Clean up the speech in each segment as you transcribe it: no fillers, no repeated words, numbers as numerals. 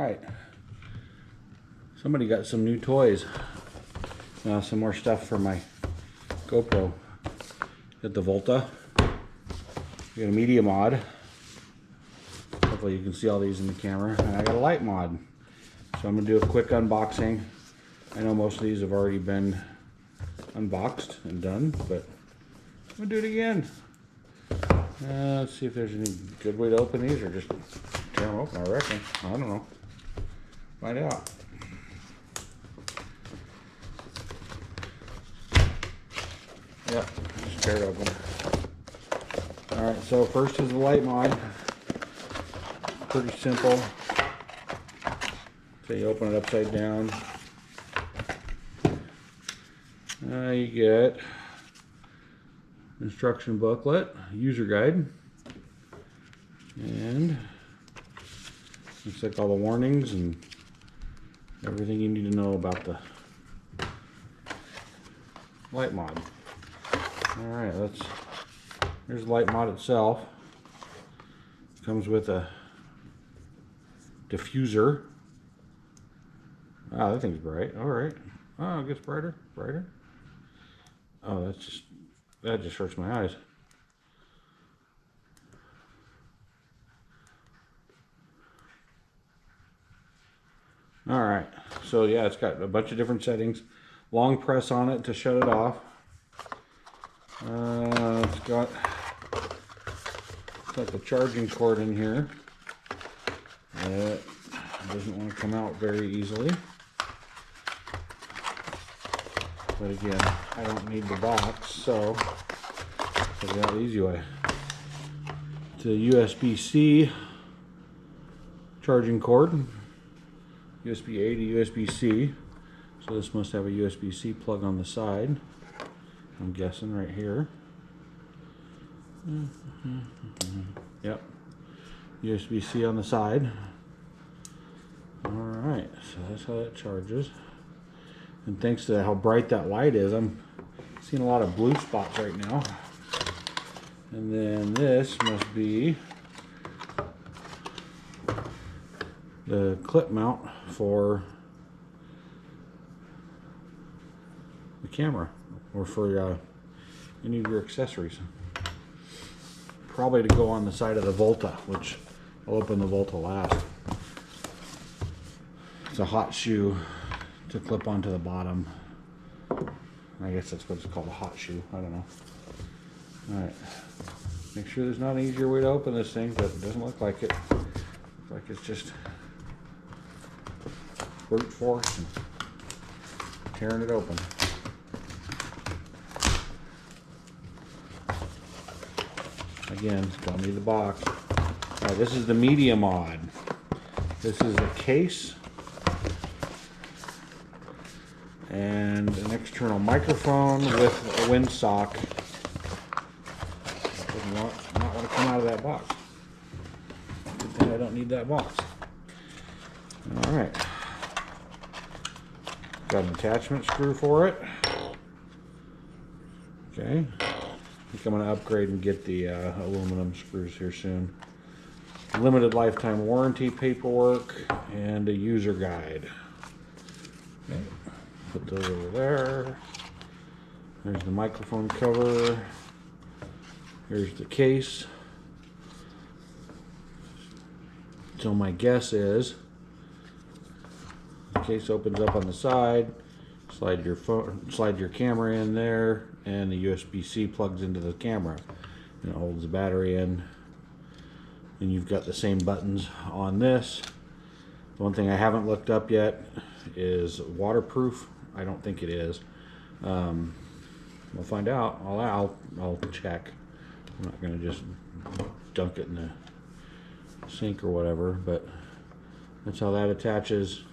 Alright. Somebody got some new toys. Some more stuff for my GoPro. Got the Volta. We got a media mod. Hopefully you can see all these in the camera. And I got a light mod. So I'm going to do a quick unboxing. I know most of these have already been unboxed and done, but I'm going to do it again. Let's see if there's any good way to open these, or just tear them open, I reckon. I don't know. Find out. Yep, just tear it open. Alright, so first is the light mod. Pretty simple. So you open it upside down. You get instruction booklet, user guide, and looks like all the warnings and everything you need to know about the light mod. Alright, here's the light mod itself. Comes with a diffuser. Ah, that thing's bright. Alright. Oh, it gets brighter. Oh, that just hurts my eyes. Alright, so yeah, it's got a bunch of different settings. Long press on it to shut it off. It's got the charging cord in here. It doesn't want to come out very easily. But again, I don't need the box, so I'll get out the easy way. It's a USB-C charging cord. USB-A to USB-C. So this must have a USB-C plug on the side. I'm guessing right here. Yep. USB-C on the side. Alright, so that's how that charges. And thanks to how bright that light is, I'm seeing a lot of blue spots right now. And then this must be the clip mount for the camera, or for any of your accessories. Probably to go on the side of the Volta, which I'll open the Volta last. It's a hot shoe to clip onto the bottom. I guess that's what it's called, a hot shoe. I don't know. Alright. Make sure there's not an easier way to open this thing, but it doesn't look like it. Looks like it's just brute force and tearing it open. Again, don't need the box. Alright, this is the media mod. This is a case and an external microphone with a windsock. Doesn't not want to come out of that box. Good thing I don't need that box. Alright. Got an attachment screw for it. Okay. I think I'm going to upgrade and get the aluminum screws here soon. Limited lifetime warranty paperwork and a user guide. Okay. Put those over there. There's the microphone cover. Here's the case. So my guess is the case opens up on the side. Slide your camera in there, and the USB-C plugs into the camera, and it holds the battery in. And you've got the same buttons on this. The one thing I haven't looked up yet is waterproof. I don't think it is. We'll find out. I'll check. I'm not going to just dunk it in the sink or whatever, but that's how that attaches.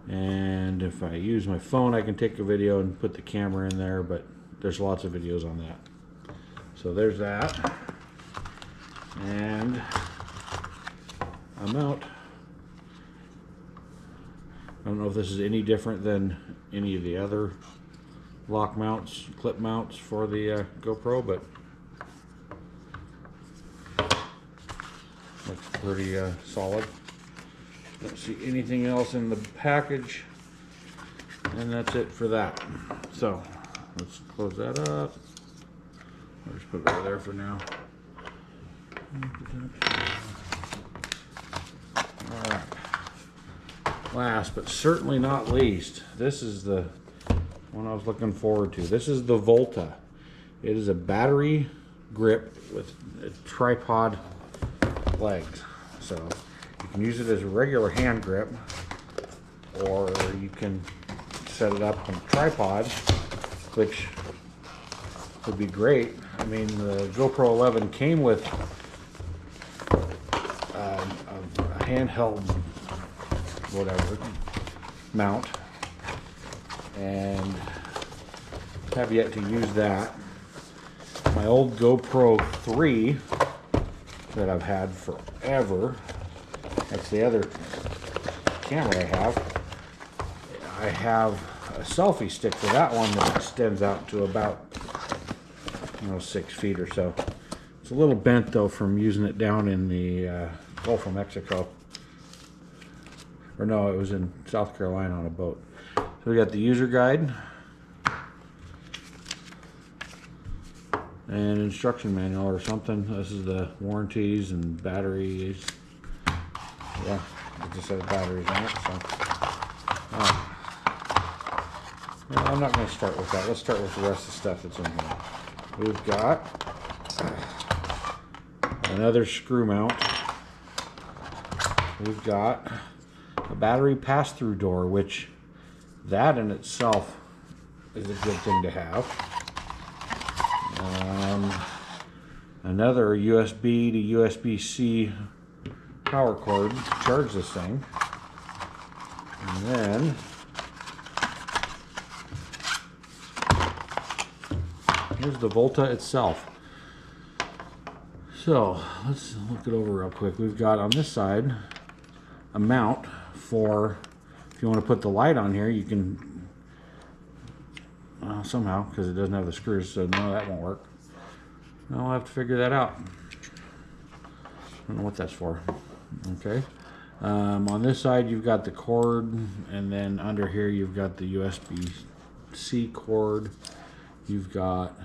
And if I use my phone, I can take a video and put the camera in there, but there's lots of videos on that. So there's that. And I'm out. I don't know if this is any different than any of the other lock mounts, clip mounts for the GoPro, but looks pretty solid. Don't see anything else in the package, and that's it for that. So let's close that up. I'll just put it over there for now. Alright. Last but certainly not least, this is the one I was looking forward to. This is the Volta. It is a battery grip with tripod legs. So you can use it as a regular hand grip, or you can set it up on a tripod, which would be great. I mean, the GoPro 11 came with a handheld whatever mount, and have yet to use that. My old GoPro 3 that I've had forever, that's the other camera I have a selfie stick for that one that extends out to about 6 feet or so. It's a little bent though from using it down in the Gulf of Mexico. Or no, it was in South Carolina on a boat. So we got the user guide and instruction manual or something. This is the warranties and batteries. Yeah, it just has batteries on it. So, well, I'm not going to start with that. Let's start with the rest of the stuff that's in here. We've got another screw mount. We've got a battery pass-through door, which that in itself is a good thing to have. Another USB to USB-C power cord to charge this thing. And then here's the Volta itself. So let's look it over real quick. We've got on this side a mount for if you want to put the light on here. You can somehow, because it doesn't have the screws, so no, that won't work. I'll have to figure that out. I don't know what that's for. Okay. On this side you've got the cord, and then under here you've got the USB-C cord. You've got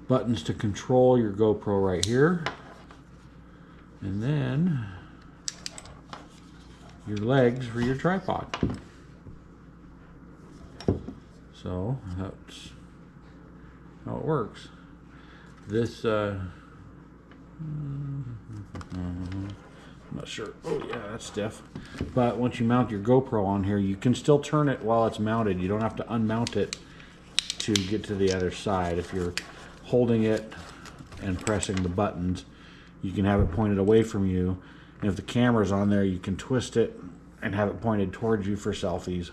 buttons to control your GoPro right here, and then your legs for your tripod. So that's how it works. This I'm not sure. Oh yeah, that's stiff. But once you mount your GoPro on here, you can still turn it while it's mounted. You don't have to unmount it to get to the other side. If you're holding it and pressing the buttons, you can have it pointed away from you. And if the camera's on there, you can twist it and have it pointed towards you for selfies.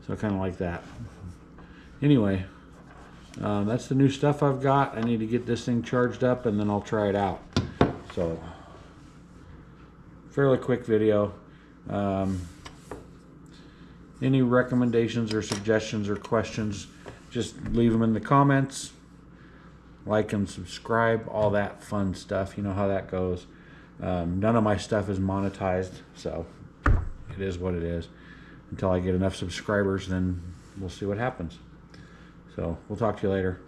So kind of like that. Anyway, that's the new stuff I've got. I need to get this thing charged up and then I'll try it out. So, fairly quick video. Any recommendations or suggestions or questions, just leave them in the comments. Like and subscribe, all that fun stuff. You know how that goes. None of my stuff is monetized, so it is what it is. Until I get enough subscribers, then we'll see what happens. So we'll talk to you later.